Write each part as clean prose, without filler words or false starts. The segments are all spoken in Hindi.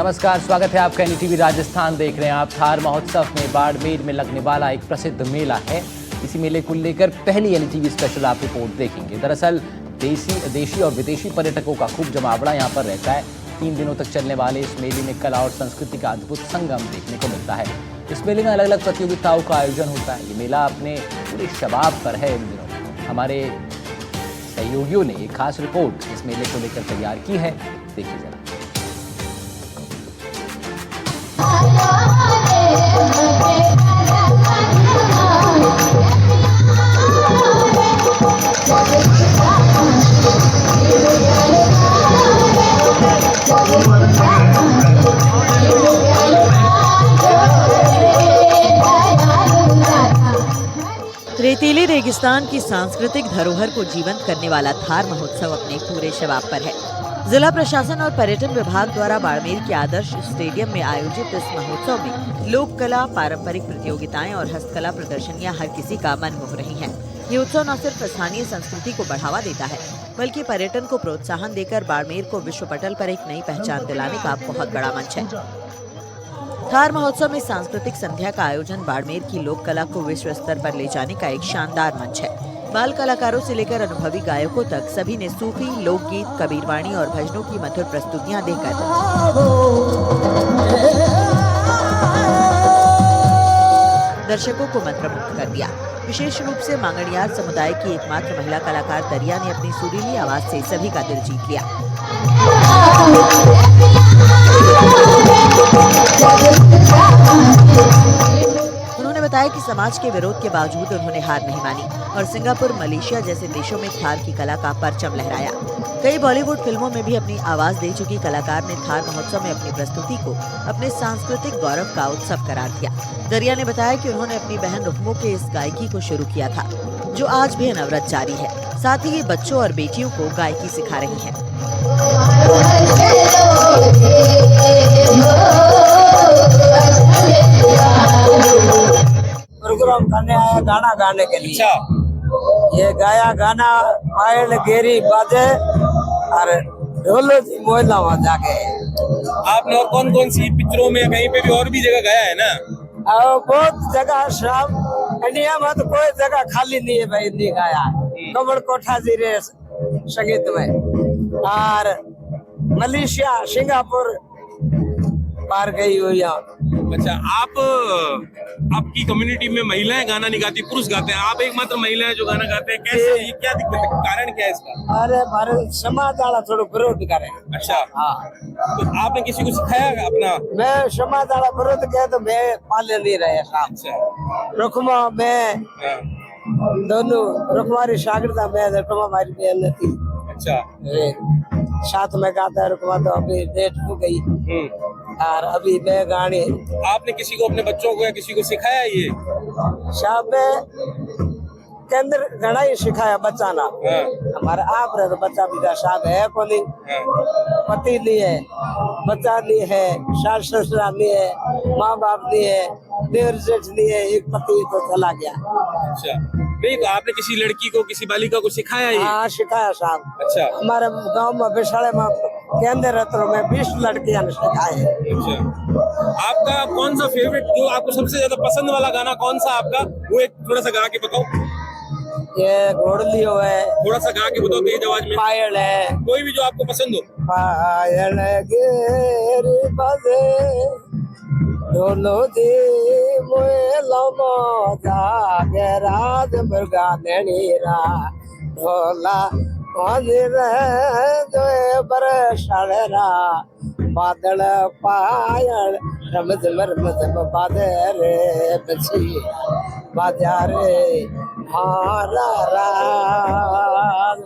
नमस्कार, स्वागत है आपका एनडीटीवी राजस्थान देख रहे हैं आप। थार महोत्सव में बाड़मेर में लगने वाला एक प्रसिद्ध मेला है। इसी मेले को लेकर पहली एनडीटीवी स्पेशल आप रिपोर्ट देखेंगे। दरअसल देशी और विदेशी पर्यटकों का खूब जमावड़ा यहाँ पर रहता है। 3 दिनों तक चलने वाले इस मेले में कला और संस्कृति का अद्भुत संगम देखने को मिलता है। इस मेले में अलग अलग प्रतियोगिताओं का आयोजन होता है। ये मेला अपने पूरे शबाब पर है इन दिनों। हमारे सहयोगियों ने एक खास रिपोर्ट इस मेले को लेकर तैयार की है, देखिए जरा। रेतीले रेगिस्तान की सांस्कृतिक धरोहर को जीवंत करने वाला थार महोत्सव अपने पूरे शबाब पर है। जिला प्रशासन और पर्यटन विभाग द्वारा बाड़मेर के आदर्श स्टेडियम में आयोजित इस महोत्सव में लोक कला, पारंपरिक प्रतियोगिताएं और हस्तकला प्रदर्शनियां हर किसी का मन मोह रही हैं। ये उत्सव न सिर्फ स्थानीय संस्कृति को बढ़ावा देता है, बल्कि पर्यटन को प्रोत्साहन देकर बाड़मेर को विश्व पटल पर एक नई पहचान दिलाने का बहुत बड़ा मंच है। थार महोत्सव में सांस्कृतिक संध्या का आयोजन बाड़मेर की लोक कला को विश्व स्तर पर ले जाने का एक शानदार मंच है। बाल कलाकारों से लेकर अनुभवी गायकों तक सभी ने सूफी, लोकगीत, कबीरवाणी और भजनों की मधुर प्रस्तुतियां देकर दर्शकों को मंत्रमुग्ध कर दिया। विशेष रूप से मांगणियार समुदाय की एकमात्र महिला कलाकार दरिया ने अपनी सुरीली आवाज से सभी का दिल जीत लिया। उन्होंने बताया कि समाज के विरोध के बावजूद उन्होंने हार नहीं मानी और सिंगापुर, मलेशिया जैसे देशों में थार की कला का परचम लहराया। कई बॉलीवुड फिल्मों में भी अपनी आवाज दे चुकी कलाकार ने थार महोत्सव में अपनी प्रस्तुति को अपने सांस्कृतिक गौरव का उत्सव करार दिया। दरिया ने बताया कि उन्होंने अपनी बहन रुक्मो के इस गायकी को शुरू किया था, जो आज भी अनवरत जारी है। साथ ही ये बच्चों और बेटियों को गायकी सिखा रही है। प्रोग्राम करने आया गाना गाने के लिए। ये गाया गाना पायल गेरी बाजे और ढोलो जी मोहल्ला वहाँ जाके। आपने और कौन कौन सी पिक्चरों में कहीं पे भी और भी जगह गाया है ना? और बहुत जगह शाम इंडिया में तो कोई जगह खाली नहीं है भाई, नहीं गाया। कमर कोठा जी रे संगीत में और मलेशिया, सिंगापुर पार गई हुई। अच्छा, आपकी कम्युनिटी में महिलाएं गाना नहीं गाती, पुरुष गाते हैं, आप एकमात्र महिला है जो गाना गाते हैं। कैसे, ये क्या दिक्कत है, कारण क्या है इसका? अरे भारत समाज वाला थोड़ा विरोध करे। अच्छा, हाँ, तो आपने किसी को सिखाया अपना? मैं समाज वाला विरोध किया तो मैं पाले नहीं रहे साहब। अच्छा, रुकमा मैं दोनों रुकमारी शागिर्दा में रुकमा मारी बहन थी। अच्छा, साथ में गाता है रुकमा, तो अभी डेट हो गई और अभी मैं गाने। आपने किसी को, अपने बच्चों को या किसी को सिखाया ये? शाम में केंद्र घना ही सिखाया बच्चा ना। हमारे आप रहे तो बच्चा भी शाम है को नहीं, पति नहीं है, बच्चा नहीं है, सास ससुरा नहीं है, माँ बाप नहीं है, देवर जेठ नहीं है, एक पति तो चला गया। अच्छा, नहीं तो आपने किसी लड़की को, किसी बालिका को सिखाया ये? हाँ, सिखाया साहब। अच्छा, हमारे गांव में बिशाले में केंद्र रत्न में 20 लड़कियां ने सिखाए। अच्छा, आपका कौन सा फेवरेट, जो आपको सबसे ज्यादा पसंद वाला गाना कौन सा आपका, वो एक थोड़ा सा गा के बताओ। ये घोड़ली हो है, थोड़ा सा गा के बताओ तेज आवाज में। पायल है, कोई भी जो आपको पसंद हो। पायल गेरी बजे ढोलो जी मोहल्ला में जागे राज मुर्गा नेणीरा ढोला जो बरसाड़ा बादल पायल रमज मरमज बादे रे बची बाजारे मारा राज।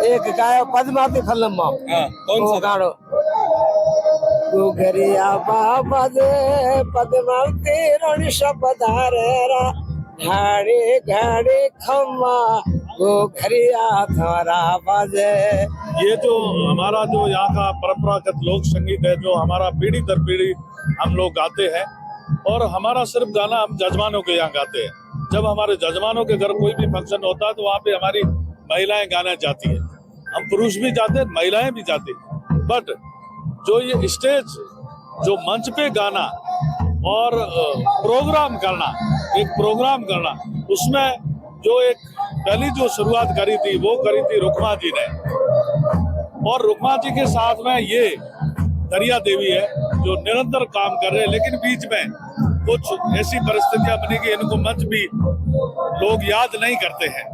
एक गाया पद्मावती फिल्म में कौन सा गानो घरिया बाबा दे पद्मावती रण शपधारे रा घाड़ी घाड़ी खम्मा वो घरिया थारा बाजे। ये जो हमारा जो यहाँ का परंपरागत लोक संगीत है, जो हमारा पीढ़ी दर पीढ़ी हम लोग गाते हैं, और हमारा सिर्फ गाना हम जजमानों के यहाँ गाते हैं। जब हमारे जजमानों के घर कोई भी फंक्शन होता है तो वहाँ पे हमारी महिलाएं गाना जाती है। हम पुरुष भी जाते हैं, महिलाएं भी जाती हैं, बट जो ये स्टेज जो मंच पे गाना और प्रोग्राम करना, एक प्रोग्राम करना, उसमें जो एक पहली जो शुरुआत करी थी वो करी थी रुक्मा जी ने। और रुक्मा जी के साथ में ये दरिया देवी है जो निरंतर काम कर रहे हैं, लेकिन बीच में कुछ ऐसी परिस्थितियां बनी कि इनको मंच भी लोग याद नहीं करते हैं,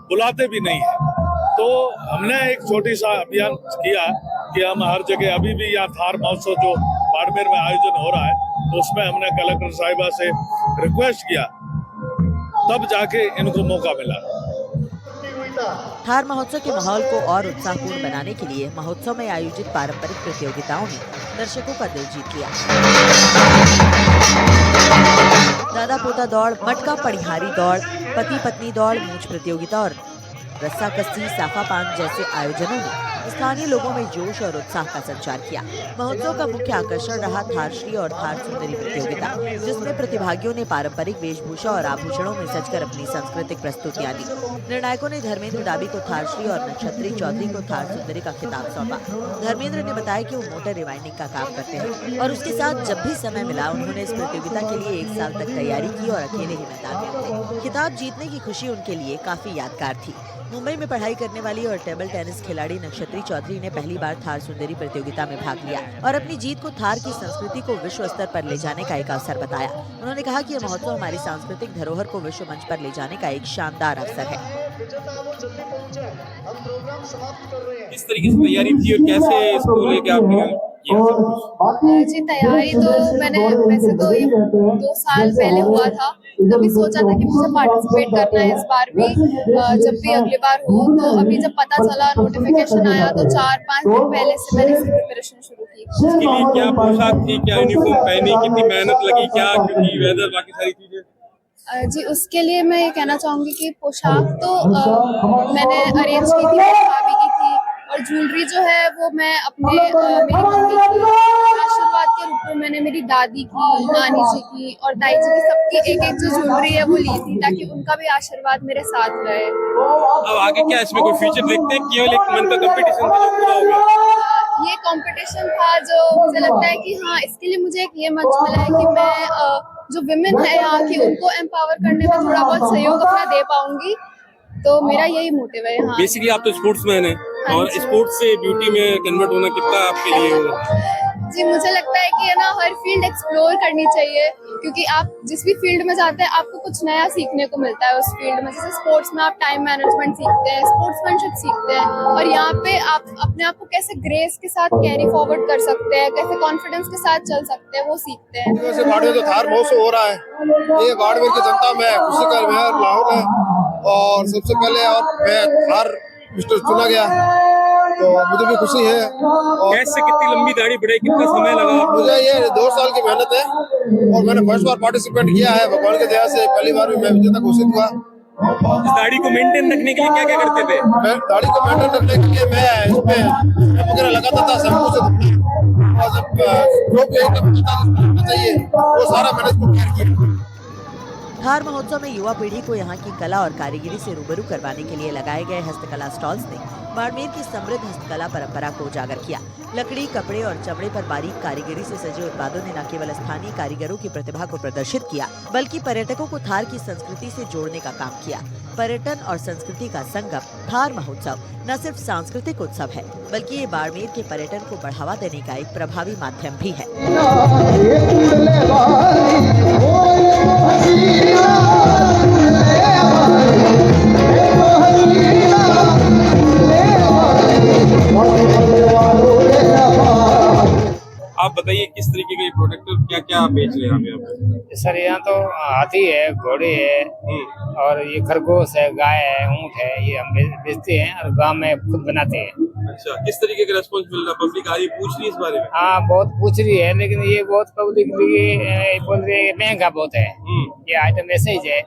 बुलाते भी नहीं है। तो हमने एक छोटी सा अभियान किया कि हम हर जगह, अभी भी यहाँ थार महोत्सव जो बाड़मेर में आयोजन हो रहा है, तो उसमें हमने कलेक्टर साहिबा से रिक्वेस्ट किया, तब जाके इनको मौका मिला। थार महोत्सव के माहौल को और उत्साहपूर्ण बनाने के लिए महोत्सव में आयोजित पारंपरिक प्रतियोगिताओं ने दर्शकों का दिल जीत लिया। दादा पोता दौड़, मटका पड़िहारी दौड़, पति पत्नी दौड़, मूंछ प्रतियोगिता और रस्सा कस्सी, साफा पान जैसे आयोजनों ने स्थानीय लोगों में जोश और उत्साह का संचार किया। महोत्सव का मुख्य आकर्षण रहा थारश्री और थार सुंदरी प्रतियोगिता, जिसमें प्रतिभागियों ने पारंपरिक वेशभूषा और आभूषणों में सजकर अपनी सांस्कृतिक प्रस्तुतियां दी। निर्णायकों ने धर्मेंद्र डाबी को थारश्री और नक्षत्री चौधरी को थार सुंदरी का खिताब सौंपा। धर्मेंद्र ने बताया कि वो मोटर रिवाइंडिंग का काम करते हैं और उसके साथ जब भी समय मिला उन्होंने इस प्रतियोगिता के लिए 1 साल तक तैयारी की और अकेले ही मैदान में उतरे। खिताब जीतने की खुशी उनके लिए काफी यादगार थी। मुंबई में पढ़ाई करने वाली और टेबल टेनिस खिलाड़ी नक्षत्री चौधरी ने पहली बार थार सुंदरी प्रतियोगिता में भाग लिया और अपनी जीत को थार की संस्कृति को विश्व स्तर पर ले जाने का एक अवसर बताया। उन्होंने कहा कि यह महोत्सव हमारी सांस्कृतिक धरोहर को विश्व मंच पर ले जाने का एक शानदार अवसर है। किस तरीके से तैयारी थी और कैसे इसको लेके आपने जी तैयारी तो मैंने वैसे तो 2 साल पहले हुआ था, तभी सोचा था कि मुझे पार्टिसिपेट करना है इस बार भी, जब भी अगली बार हो। तो अभी जब पता चला, नोटिफिकेशन आया, तो 4-5 दिन पहले से मैंने इसकी प्रिपरेशन शुरू की। इसके लिए क्या पोशाक थी, क्या यूनिफॉर्म पहनी, कितनी मेहनत लगी, क्या क्योंकि वेदर बाकी सारी चीजें? जी उसके लिए मैं ये कहना चाहूंगी कि पोशाक तो मैंने अरेंज की थी, मेरी भाभी की थी, और ज्वेलरी जो है वो मैं अपने मेरी मम्मी की आशीर्वाद के रूप में मैंने मेरी दादी की, नानी जी की और दाई जी की, सबकी एक जो ज्वेलरी है वो ली थी, ताकि उनका भी आशीर्वाद मेरे साथ रहे। अब आगे क्या इसमें कोई फ्यूचर देखते हैं, केवल एक मन का कंपटीशन था जो पूरा हो गया? ये कंपटीशन था जो मुझे लगता है कि हाँ, इसके लिए मुझे एक ये मंच मिला है कि मैं जो विमेन है यहाँ की, उनको एम्पावर करने में थोड़ा बहुत सहयोग अपना दे पाऊंगी। तो मेरा यही मोटिव है यहाँ। बेसिकली आप तो स्पोर्ट्समैन हैं, और स्पोर्ट्स से ब्यूटी में कन्वर्ट होना कितना आपके लिए जी मुझे लगता है कि है ना, हर फील्ड एक्सप्लोर करनी चाहिए, क्योंकि आप जिस भी फील्ड में जाते हैं आपको कुछ नया सीखने को मिलता है उस फील्ड में। जैसे स्पोर्ट्स में आप टाइम मैनेजमेंट सीखते हैं, स्पोर्ट्समैनशिप सीखते हैं, और यहाँ पे आप अपने आप को कैसे ग्रेस के साथ कैरी फॉरवर्ड कर सकते हैं, कैसे कॉन्फिडेंस के साथ चल सकते हैं, वो सीखते हैं। वैसे बाड़मेर जो थार महोत्सव हो रहा है, ये बाड़मेर की जनता में खुशी का माहौल है, और सबसे पहले और मैं थार मिस्टर चुना गया, तो मुझे भी खुशी है। और कैसे, कितनी लंबी दाढ़ी बढ़ाई, कितना समय लगा? मुझे ये 2 साल की मेहनत है, और मैंने फर्स्ट बार पार्टिसिपेट किया है। भगवान की दया से पहली बार भी मैं विजेता घोषित हुआ। इस दाढ़ी को मेंटेन रखने के लिए क्या क्या करते थे? मैं दाढ़ी को मेंटेन रखने के लिए मैं इसमें वगैरह लगाता था, सब कुछ, और जो भी चाहिए वो सारा मैंने इसको तैयार किया। थार महोत्सव में युवा पीढ़ी को यहाँ की कला और कारीगरी से रूबरू करवाने के लिए लगाए गए हस्तकला स्टॉल्स ने बाड़मेर की समृद्ध हस्तकला परंपरा को उजागर किया। लकड़ी, कपड़े और चमड़े पर बारीक कारीगरी से सजे उत्पादों ने न केवल स्थानीय कारीगरों की प्रतिभा को प्रदर्शित किया, बल्कि पर्यटकों को थार की संस्कृति से जोड़ने का काम किया। पर्यटन और संस्कृति का संगम थार महोत्सव न सिर्फ सांस्कृतिक उत्सव है, बल्कि ये बाड़मेर के पर्यटन को बढ़ावा देने का एक प्रभावी माध्यम भी है। आप बताइए किस तरीके के प्रोडक्ट क्या क्या आप बेच रहे हैं यहाँ पे? सर यहाँ तो हाथी है, घोड़े है, और ये खरगोश है, गाय है, ऊँट है, ये हम बेचते हैं और गांव में खुद बनाते हैं। अच्छा, किस तरीके का रिस्पॉन्स मिल रहा है? पब्लिक आ रही पूछ रही है इस बारे में? हाँ, बहुत पूछ रही है, लेकिन ये बहुत पब्लिक बोल रही है महंगा बहुत है। ये आइटम ऐसे ही है,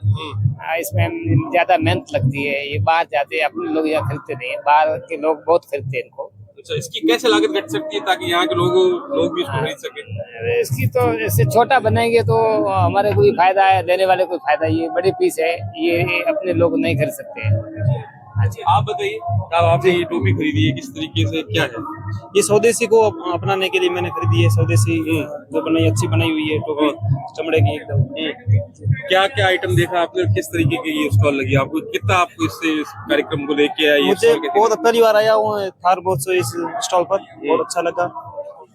इसमें ज्यादा मेहनत लगती है। ये बाहर जाते हैं, अपने लोग यहाँ खरीदते नहीं, बाहर के लोग बहुत खरीदते हैं इनको। अच्छा, इसकी कैसे लागत घट सकती है ताकि यहाँ के लोग भी इसको खरीद सके? इसकी तो ऐसे छोटा बनाएंगे तो हमारे कोई फायदा है, देने वाले कोई फायदा। ये बड़ी पीस है, ये अपने लोग नहीं खरीद सकते हैं। अच्छा, आप बताइए, अब आपने ये टोपी खरीदी है, किस तरीके से क्या है? ये स्वदेशी को अपनाने के लिए मैंने खरीदी है। स्वदेशी जो बनाई अच्छी बनाई हुई है टोपी चमड़े की एकदम। क्या क्या आइटम देखा आपने और किस तरीके की ये स्टॉल लगी आपको? कितना आपको इससे इस कार्यक्रम को लेके आया? मुझे बहुत पहली बार आया हूँ थार महोत्सव इस स्टॉल पर, बहुत अच्छा लगा।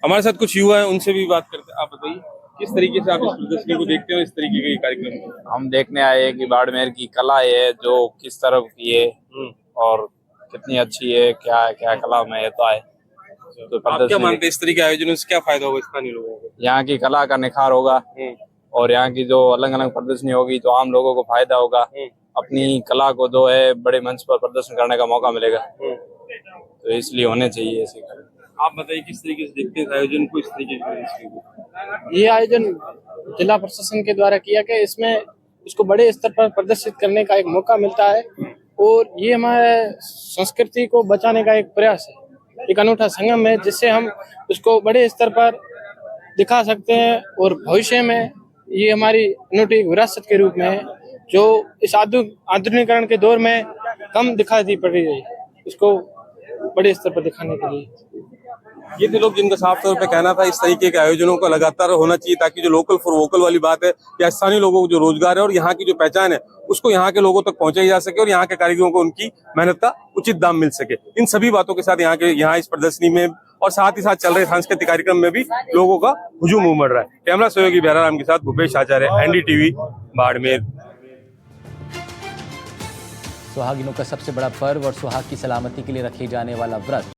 हमारे साथ कुछ युवा है, उनसे भी बात करते हैं। आप बताइए किस तरीके से आप इस प्रदर्शनी को देखते हो, इस तरीके के कार्यक्रम? हम देखने आए हैं कि बाड़मेर की कला है जो किस तरफ की है और कितनी अच्छी है, क्या क्या कला में है तो आए। तो आप क्या मानते हैं इस तरीके के आयोजनों से क्या फायदा होगा स्थानीय लोगों को? यहाँ की कला का निखार होगा और यहाँ की जो अलग अलग प्रदर्शनी होगी तो आम लोगों को फायदा होगा। अपनी कला को जो है बड़े मंच पर प्रदर्शन करने का मौका मिलेगा, तो इसलिए होने चाहिए ऐसे। आप बताइए किस तरीके से देखते हैं आयोजन को? इस तरीके से ये आयोजन जिला प्रशासन के द्वारा किया गया, इसमें इसको बड़े स्तर पर प्रदर्शित करने का एक मौका मिलता है और ये हमारे संस्कृति को बचाने का एक प्रयास है, एक अनूठा संगम है जिससे हम उसको बड़े स्तर पर दिखा सकते हैं और भविष्य में ये हमारी अनूठी विरासत के रूप में है जो इस आधुनिकीकरण के दौर में कम दिखाई पड़ रही है, इसको बड़े स्तर पर दिखाने के लिए। ये थे लोग जिनका साफ तौर पे कहना था इस तरीके के आयोजनों का लगातार होना चाहिए ताकि जो लोकल फॉर वोकल वाली बात है या स्थानीय लोगों को जो रोजगार है और यहाँ की जो पहचान है उसको यहाँ के लोगों तक पहुंचाई जा सके और यहाँ के कारीगरों को उनकी मेहनत का उचित दाम मिल सके। इन सभी बातों के साथ यहाँ इस प्रदर्शनी में और साथ ही साथ चल रहे सांस्कृतिक कार्यक्रम में भी लोगों का हुजूम उमड़ रहा है। कैमरा सहयोगी बहराराम के साथ भूपेश आचार्य, NDTV, बाड़मेर। सुहागिनों का सबसे बड़ा पर्व और सुहाग की सलामती के लिए रखे जाने वाला व्रत